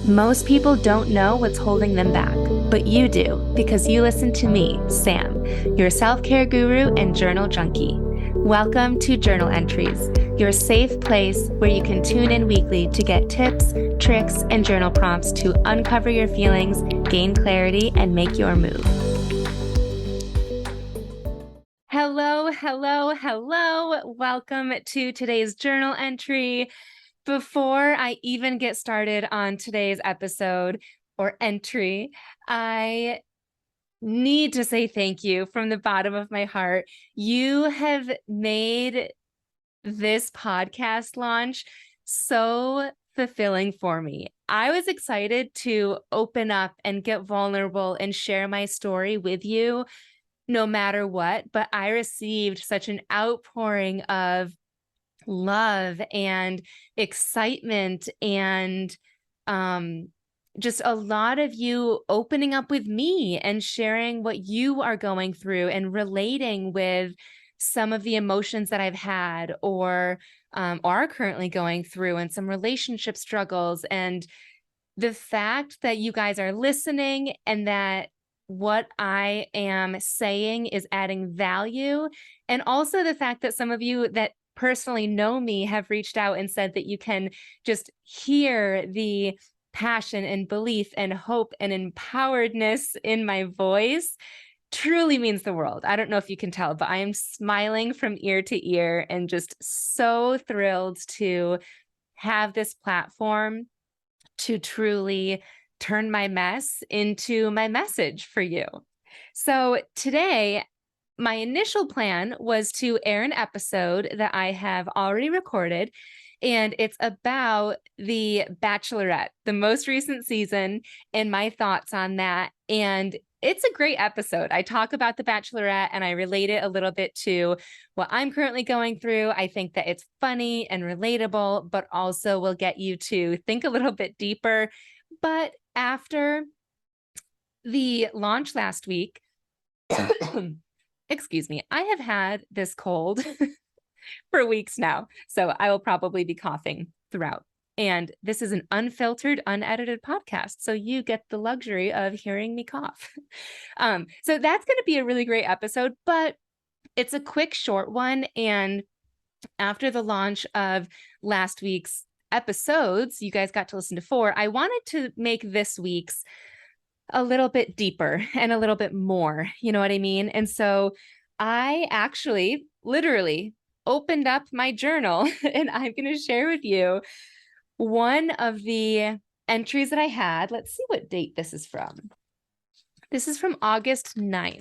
Most people don't know what's holding them back, but you do because you listen to me, Sam, your self-care guru and journal junkie. Welcome to Journal Entries, your safe place where you can tune in weekly to get tips, tricks, and journal prompts to uncover your feelings, gain clarity, and make your move. Hello, hello, hello. Welcome to today's journal entry. Before I even get started on today's episode or entry, I need to say thank you from the bottom of my heart. You have made this podcast launch so fulfilling for me. I was excited to open up and get vulnerable and share my story with you no matter what, but I received such an outpouring of love and excitement and just a lot of you opening up with me and sharing what you are going through and relating with some of the emotions that I've had or are currently going through and some relationship struggles. And the fact that you guys are listening and that what I am saying is adding value, and also the fact that some of you that personally know me have reached out and said that you can just hear the passion and belief and hope and empoweredness in my voice truly means the world. I don't know if you can tell, but I am smiling from ear to ear and just so thrilled to have this platform to truly turn my mess into my message for you. So today, my initial plan was to air an episode that I have already recorded, and it's about The Bachelorette, the most recent season, and my thoughts on that. And it's a great episode. I talk about The Bachelorette and I relate it a little bit to what I'm currently going through. I think that it's funny and relatable, but also will get you to think a little bit deeper. But after the launch last week, excuse me, I have had this cold for weeks now, so I will probably be coughing throughout. And this is an unfiltered, unedited podcast, so you get the luxury of hearing me cough. So that's going to be a really great episode, but it's a quick, short one. And after the launch of last week's episodes, you guys got to listen to 4. I wanted to make this week's a little bit deeper and a little bit more, you know what I mean? And so I actually literally opened up my journal and I'm going to share with you one of the entries that I had. Let's see what date this is from. This is from August 9th.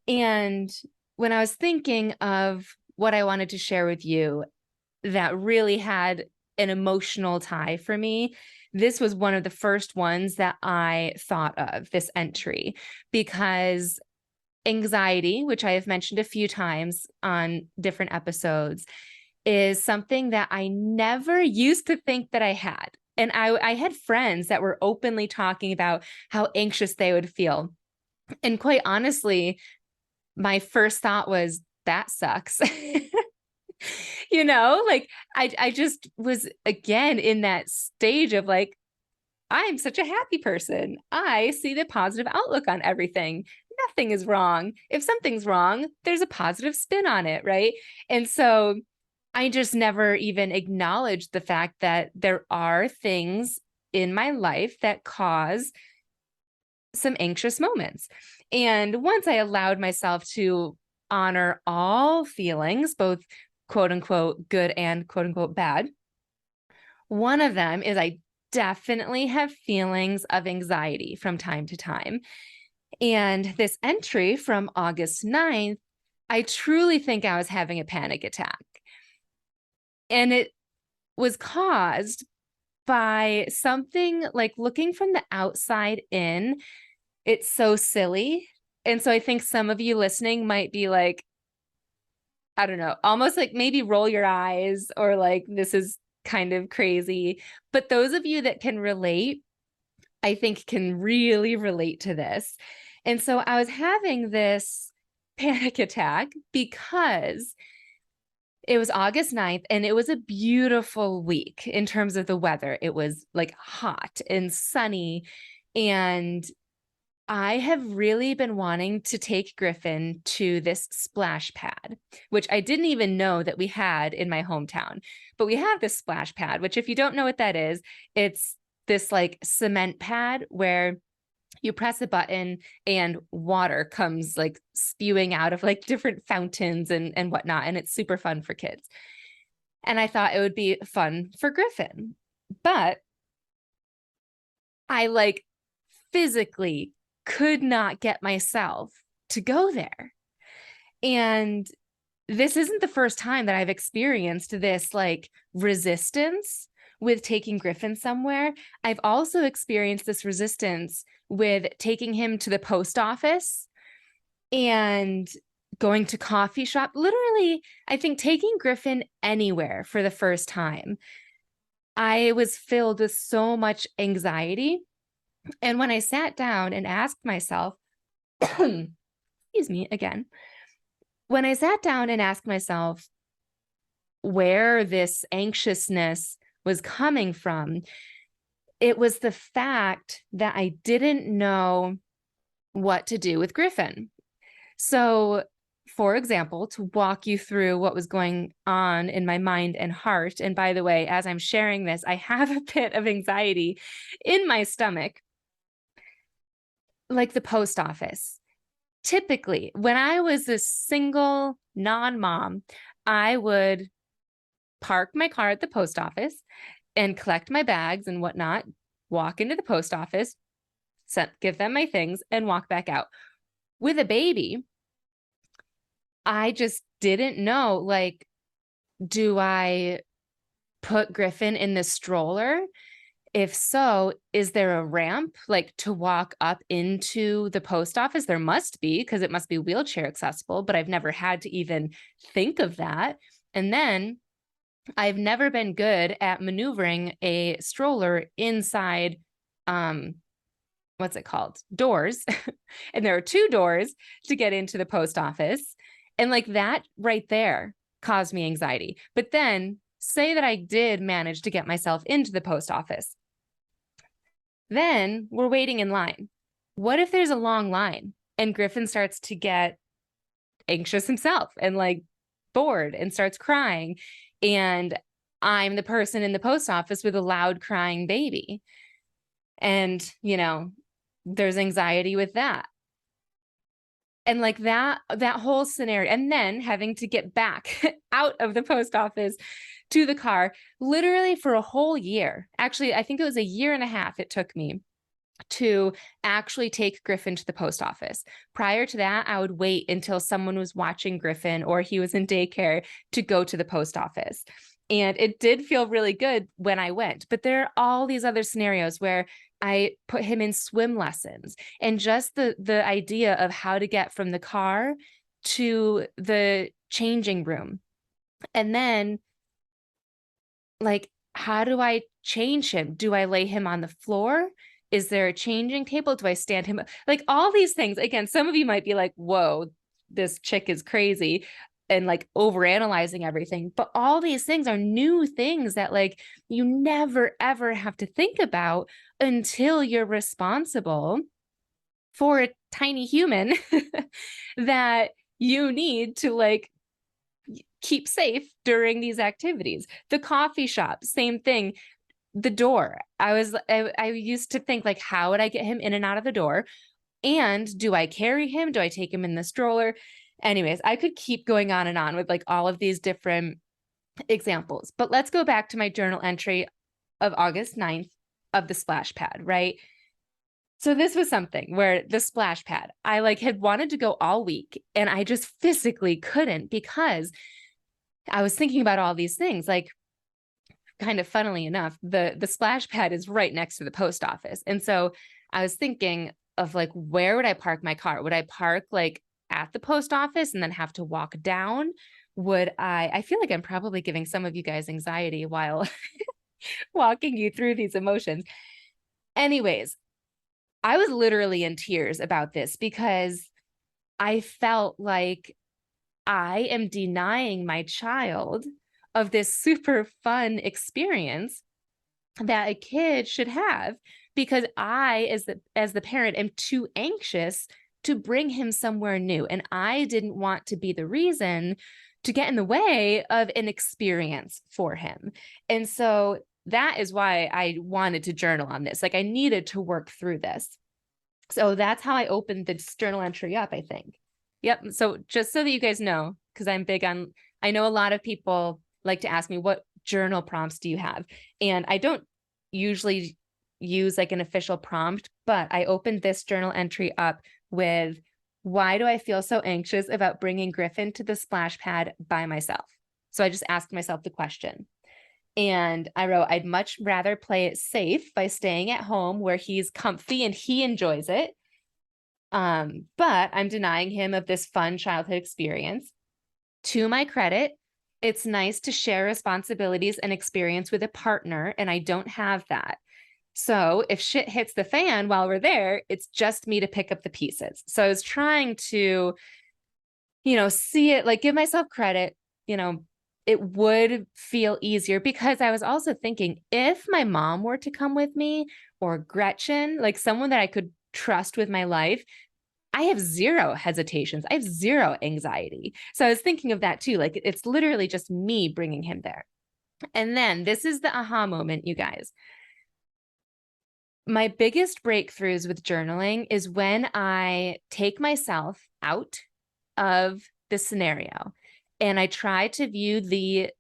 And when I was thinking of what I wanted to share with you that really had an emotional tie for me, this was one of the first ones that I thought of, this entry, because anxiety, which I have mentioned a few times on different episodes, is something that I never used to think that I had. And I had friends that were openly talking about how anxious they would feel. And quite honestly, my first thought was, that sucks. You know, like I just was again in that stage of like, I'm such a happy person. I see the positive outlook on everything. Nothing is wrong. If something's wrong, there's a positive spin on it, right? And so I just never even acknowledged the fact that there are things in my life that cause some anxious moments. And once I allowed myself to honor all feelings, both quote unquote good and quote unquote bad, one of them is I definitely have feelings of anxiety from time to time. And this entry from August 9th, I truly think I was having a panic attack. And it was caused by something like looking from the outside in. It's so silly. And so I think some of you listening might be like, I don't know, almost like maybe roll your eyes or like, this is kind of crazy. But those of you that can relate, I think can really relate to this. And so I was having this panic attack because It was August 9th, and it was a beautiful week in terms of the weather. It was like hot and sunny. And I have really been wanting to take Griffin to this splash pad, which I didn't even know that we had in my hometown. But we have this splash pad, which, if you don't know what that is, it's this like cement pad where you press a button and water comes like spewing out of like different fountains and whatnot. And it's super fun for kids. And I thought it would be fun for Griffin. But I like physically could not get myself to go there. And this isn't the first time that I've experienced this like resistance with taking Griffin somewhere. I've also experienced this resistance with taking him to the post office and going to coffee shop. Literally, I think taking Griffin anywhere for the first time, I was filled with so much anxiety. And when I sat down and asked myself, excuse me again, when I sat down and asked myself where this anxiousness was coming from, it was the fact that I didn't know what to do with Griffin. So, for example, to walk you through what was going on in my mind and heart, and by the way, as I'm sharing this, I have a bit of anxiety in my stomach, like the post office. Typically, when I was a single non-mom, I would park my car at the post office and collect my bags and whatnot, walk into the post office, give them my things, and walk back out. With a baby, I just didn't know, like, do I put Griffin in the stroller? If so, is there a ramp like to walk up into the post office? There must be, because it must be wheelchair accessible, but I've never had to even think of that. And then I've never been good at maneuvering a stroller inside, what's it called? Doors. And there are 2 doors to get into the post office. And like that right there caused me anxiety. But then say that I did manage to get myself into the post office. Then we're waiting in line. What if there's a long line and Griffin starts to get anxious himself and like bored and starts crying, and I'm the person in the post office with a loud crying baby? And, you know, there's anxiety with that. And like that whole scenario, and then having to get back out of the post office to the car, literally for a whole year. Actually, I think it was a year and a half it took me to actually take Griffin to the post office. Prior to that, I would wait until someone was watching Griffin or he was in daycare to go to the post office. And it did feel really good when I went. But there are all these other scenarios where I put him in swim lessons, and just the idea of how to get from the car to the changing room. And then, like, how do I change him? Do I lay him on the floor? Is there a changing table? Do I stand him? Like all these things. Again, some of you might be like, whoa, this chick is crazy and like overanalyzing everything. But all these things are new things that like you never, ever have to think about until you're responsible for a tiny human that you need to like keep safe during these activities. The coffee shop, same thing. The door. I used to think like, how would I get him in and out of the door? And do I carry him? Do I take him in the stroller? Anyways, I could keep going on and on with like all of these different examples. But let's go back to my journal entry of August 9th of the splash pad, right? So this was something where the splash pad, I like had wanted to go all week and I just physically couldn't, because I was thinking about all these things. Like, kind of funnily enough, the splash pad is right next to the post office. And so I was thinking of like, where would I park my car? Would I park like at the post office and then have to walk down? I feel like I'm probably giving some of you guys anxiety while walking you through these emotions. Anyways, I was literally in tears about this because I felt like I am denying my child of this super fun experience that a kid should have because I, as the parent, am too anxious to bring him somewhere new. And I didn't want to be the reason to get in the way of an experience for him. And so that is why I wanted to journal on this. Like I needed to work through this. So that's how I opened this journal entry up, I think. Yep. So just so that you guys know, because I'm big on, I know a lot of people like to ask me, what journal prompts do you have? And I don't usually use like an official prompt, but I opened this journal entry up with, why do I feel so anxious about bringing Griffin to the splash pad by myself? So I just asked myself the question. And I wrote, I'd much rather play it safe by staying at home where he's comfy and he enjoys it. But I'm denying him of this fun childhood experience. To my credit, it's nice to share responsibilities and experience with a partner, and I don't have that. So if shit hits the fan while we're there, it's just me to pick up the pieces. So I was trying to, see it, like give myself credit, it would feel easier because I was also thinking if my mom were to come with me or Gretchen, like someone that I could trust with my life, I have zero hesitations. I have zero anxiety. So I was thinking of that too. Like it's literally just me bringing him there. And then this is the aha moment, you guys. My biggest breakthroughs with journaling is when I take myself out of the scenario and I try to view the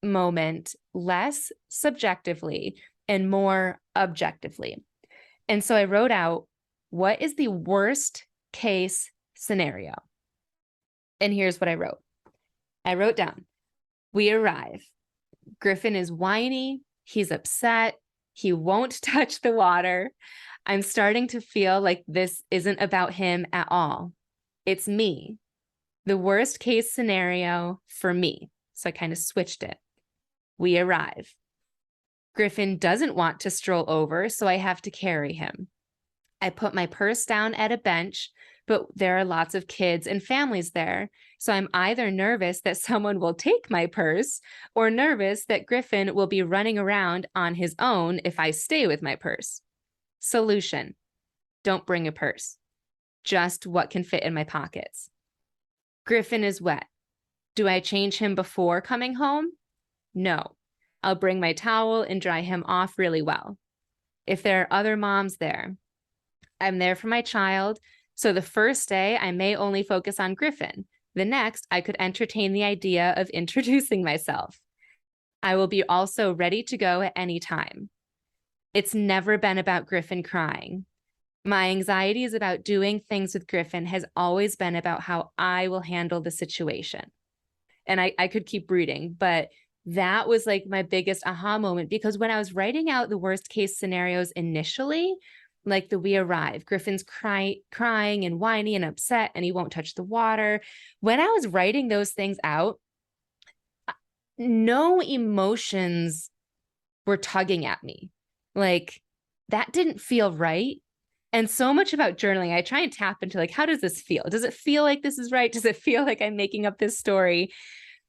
moment less subjectively and more objectively. And so I wrote out, what is the worst case scenario? And here's what I wrote. I wrote down, we arrive. Griffin is whiny. He's upset. He won't touch the water. I'm starting to feel like this isn't about him at all. It's me. The worst case scenario for me. So I kind of switched it. We arrive. Griffin doesn't want to stroll over, so I have to carry him. I put my purse down at a bench, but there are lots of kids and families there. So I'm either nervous that someone will take my purse or nervous that Griffin will be running around on his own if I stay with my purse. Solution: don't bring a purse. Just what can fit in my pockets. Griffin is wet. Do I change him before coming home? No. I'll bring my towel and dry him off really well. If there are other moms there, I'm there for my child, so the first day I may only focus on Griffin. The next, I could entertain the idea of introducing myself. I will be also ready to go at any time. It's never been about Griffin crying. My anxiety is about doing things with Griffin has always been about how I will handle the situation. And I could keep reading, but that was like my biggest aha moment, because when I was writing out the worst case scenarios initially, like we arrive, Griffin's crying and whiny and upset, and he won't touch the water. When I was writing those things out, no emotions were tugging at me. Like that didn't feel right. And so much about journaling, I try and tap into like, how does this feel? Does it feel like this is right? Does it feel like I'm making up this story?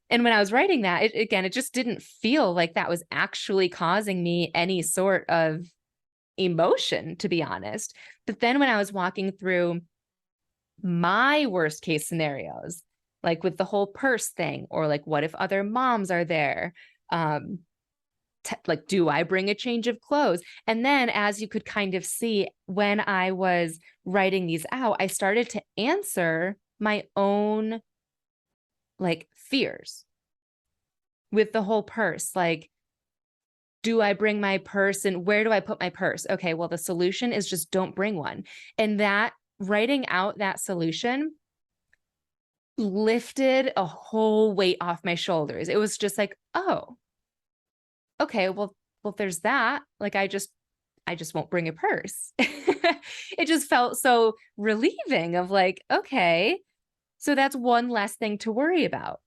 And when I was writing that, it just didn't feel like that was actually causing me any sort of emotion, to be honest. But then when I was walking through my worst case scenarios, like with the whole purse thing, or like, what if other moms are there? Like, do I bring a change of clothes? And then as you could kind of see, when I was writing these out, I started to answer my own like fears with the whole purse. Like, do I bring my purse and where do I put my purse? Okay, well, the solution is just don't bring one. And that writing out that solution lifted a whole weight off my shoulders. It was just like, oh, okay, well, there's that. Like, I just won't bring a purse. It just felt so relieving of like, okay, so that's one less thing to worry about.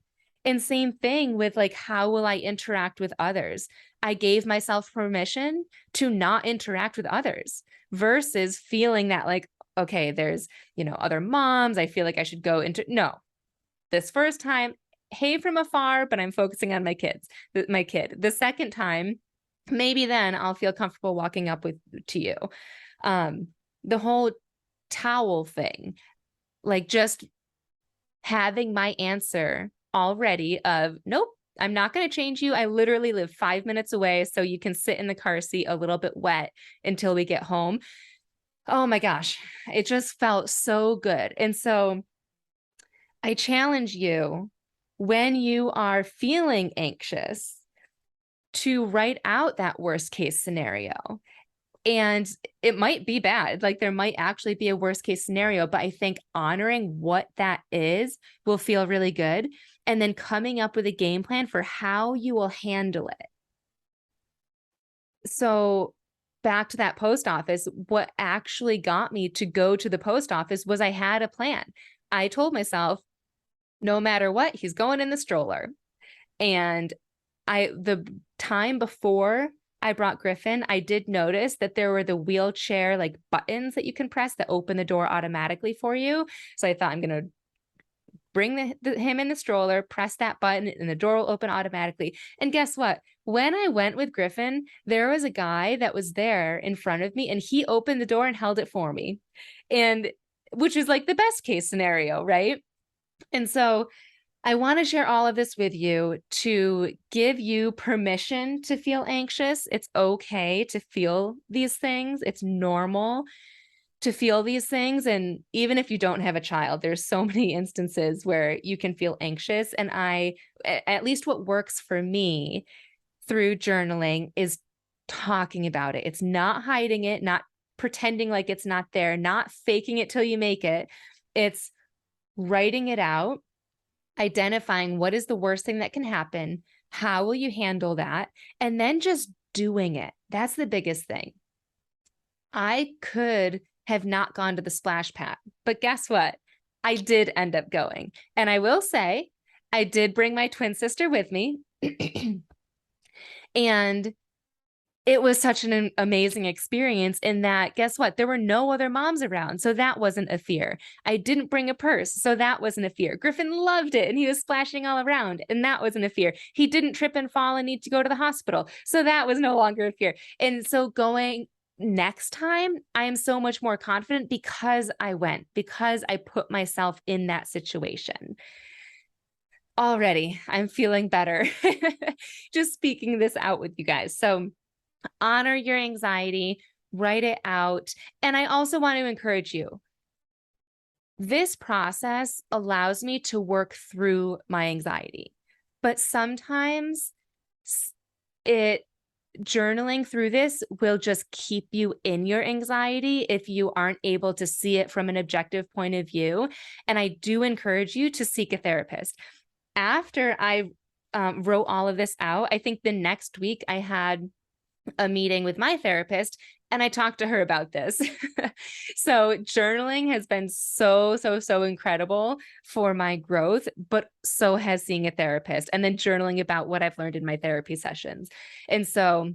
And same thing with like, how will I interact with others? I gave myself permission to not interact with others versus feeling that like, okay, there's, other moms. I feel like I should go into, no, this first time, hey from afar, but I'm focusing on my kid. The second time, maybe then I'll feel comfortable walking up to you. The whole towel thing, like just having my answer already of, nope, I'm not going to change you. I literally live 5 minutes away, so you can sit in the car seat a little bit wet until we get home. Oh my gosh, it just felt so good. And so I challenge you, when you are feeling anxious, to write out that worst case scenario. And it might be bad. Like there might actually be a worst case scenario, but I think honoring what that is will feel really good. And then coming up with a game plan for how you will handle it. So back to that post office, what actually got me to go to the post office was I had a plan. I told myself, no matter what, he's going in the stroller. And the time before I brought Griffin, I did notice that there were the wheelchair like buttons that you can press that open the door automatically for you. So I thought, I'm going to bring him in the stroller, press that button, and the door will open automatically. And guess what? When I went with Griffin, there was a guy that was there in front of me, and he opened the door and held it for me. And which is like the best case scenario, right? And so I want to share all of this with you to give you permission to feel anxious. It's okay to feel these things. It's normal to feel these things. And even if you don't have a child, there's so many instances where you can feel anxious. And at least what works for me through journaling is talking about it. It's not hiding it, not pretending like it's not there, not faking it till you make it. It's writing it out, identifying what is the worst thing that can happen, how will you handle that, and then just doing it. That's the biggest thing. I could have not gone to the splash pad, but guess what? I did end up going. And I will say, I did bring my twin sister with me. And it was such an amazing experience in that, guess what? There were no other moms around. So that wasn't a fear. I didn't bring a purse. So that wasn't a fear. Griffin loved it and he was splashing all around. And that wasn't a fear. He didn't trip and fall and need to go to the hospital. So that was no longer a fear. And so going next time, I am so much more confident because I went, because I put myself in that situation. Already, I'm feeling better just speaking this out with you guys. So honor your anxiety, write it out. And I also want to encourage you. This process allows me to work through my anxiety, but sometimes journaling through this will just keep you in your anxiety if you aren't able to see it from an objective point of view. And I do encourage you to seek a therapist. After I wrote all of this out, I think the next week I had a meeting with my therapist and I talked to her about this. So journaling has been so incredible for my growth, but so has seeing a therapist and then journaling about what I've learned in my therapy sessions. And so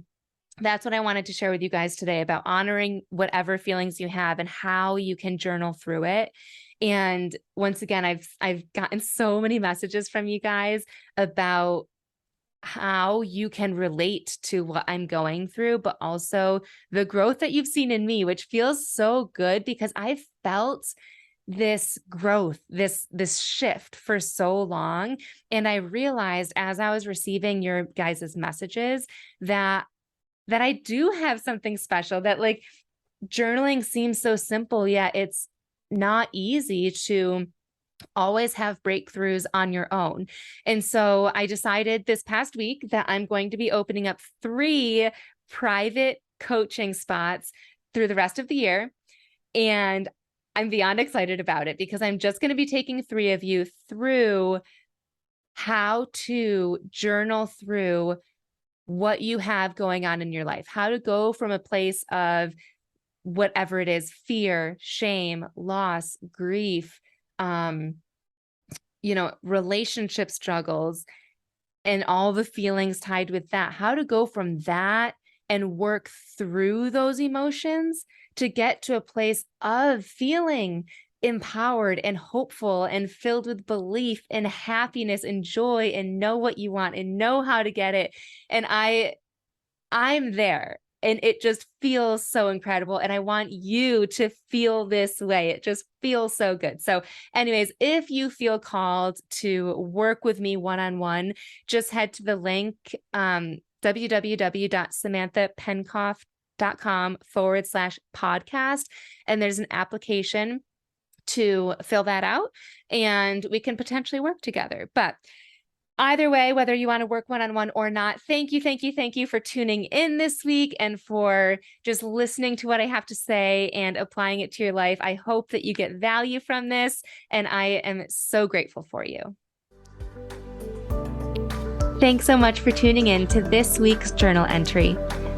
that's what I wanted to share with you guys today about honoring whatever feelings you have and how you can journal through it. And once again, I've gotten so many messages from you guys about how you can relate to what I'm going through, but also the growth that you've seen in me, which feels so good because I've felt this growth, this shift for so long. And I realized as I was receiving your guys' messages that I do have something special, that like journaling seems so simple, yet it's not easy to always have breakthroughs on your own. And so I decided this past week that I'm going to be opening up 3 private coaching spots through the rest of the year. And I'm beyond excited about it because I'm just going to be taking 3 of you through how to journal through what you have going on in your life, how to go from a place of whatever it is, fear, shame, loss, grief, relationship struggles and all the feelings tied with that, how to go from that and work through those emotions to get to a place of feeling empowered and hopeful and filled with belief and happiness and joy and know what you want and know how to get it. And I'm there. And it just feels so incredible. And I want you to feel this way. It just feels so good. So anyways, if you feel called to work with me one-on-one, just head to the link, www.samanthapenkoff.com/podcast. And there's an application to fill that out and we can potentially work together. But either way, whether you want to work one-on-one or not, thank you for tuning in this week and for just listening to what I have to say and applying it to your life. I hope that you get value from this, and I am so grateful for you. Thanks so much for tuning in to this week's journal entry.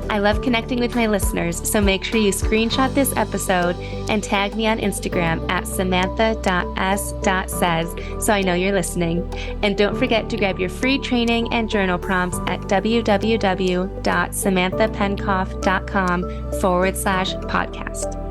I love connecting with my listeners, so make sure you screenshot this episode and tag me on Instagram at samantha.s.says so I know you're listening. And don't forget to grab your free training and journal prompts at www.samanthapenkoff.com/podcast.